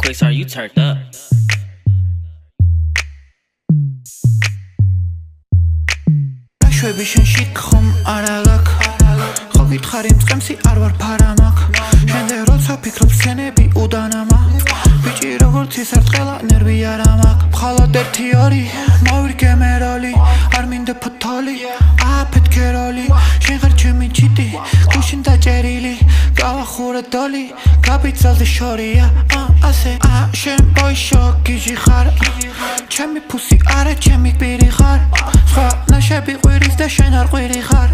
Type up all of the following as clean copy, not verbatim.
Quickstar, you turned up. შვები შენში ხომ არა გაქ ხო გითხარი მწყემსი არ ვარ ფარამაკ შენზე როცა ფიქრობ სცენები უდანამა ბიჭი როგორც ის არტყელა ნერვი არ ამაკ მხოლოდ ერთი ორი მოვირგე მე როლი არ მინდა ფოთოლი აფეთქე როლი შენ ხარ ჩემი ჩიტი გუშინ დაჭერილი გავახურე დოლი გაბიცალზე შორია ასე შენ ბოიშო გიჟი ხარ ჩემი ფუსი არა ჩემი პირი ხარ სხვა ნაშები ყვირის და შენ არ ყვირი ხარ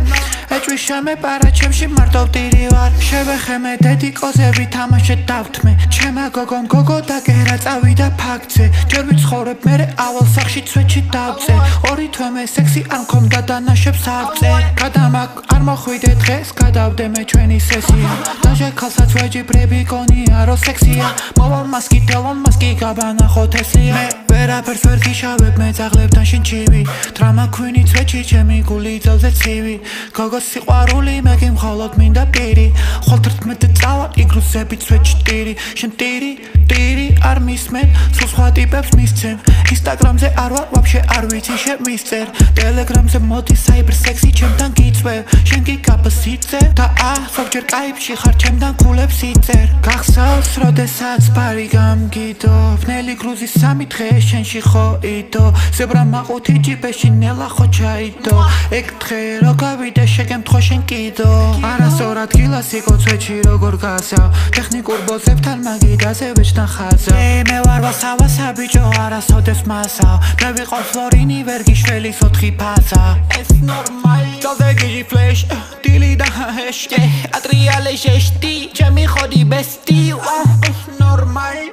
ეჭვი შემეპარა ჩემში მარტო ვტირი ვარ შევეხე მე დედიკოზები თამაშე დავთმე ჩემა გოგომ გოგო და კერა წავიდა ფაქცე ჯერ ვიცხოვრებ მერე ავალ სახში ცვეჩი დავწე ორი თვე მე სექსი არ მქონდა და ნაშებს არწე გადამაკ არ მოხვიდე დღეს გადავდე მე ჩვენი სესია დაჟე ქალსაც ვეჯიბრები გონია რო სექსია მოვალ მასკი დელონ მასკი გაბანახო თესლია მე ვერაფერს ვერ გიშავებ მე ძაღლებთან შენ ჩივი დრამა ქვინი ცვეჩი ჩემი გული ძალზე ცივი გოგოს სიყვარული მეგი მხოლოდ მინდა პირი ხვალ 11 წავა იგრუსები ცვეჩი ტირი შენ ტირი არ მისმენ სულ სხვა ტიპებს მისცემ ინსტაგრამზე არ ვარ ვაფშე არ ვიცი შემისწერ ტელეგრამზე მოდი საიბერ სექსი ჩემთან გიწვევ შენ კი გაბსიცე და ზოგჯერ კაიფში ხარ ჩემთან ქულებს იწერ გახსოვს როდესაც ბარი გამგიდო ბნელი გრუზის 3 დღე შენში ხო იდო ზებრა მაყუთი ჯიბეში ნელა ხო ჩაიდო ეგ დღე რო გავიდე შეგემთხო შენ კიდო არასწორად გილას იყო ცვეჩი როგორ გასავ ტექნიკურ ბოზებთან მაგიდაზე ვეჭთან ხაზავ მე ვარ ვასავასა ბიჭო არასოდეს მასავ მე ვიყავ ფლორინი ვერ გიშველის 4 ფაზა ეს ნორმალი ძალზე გიჟი ფლეშ დილი და ჰეშ ადრიალე ჟეშტი ჩემი ხოდი ბესტი ნორმალი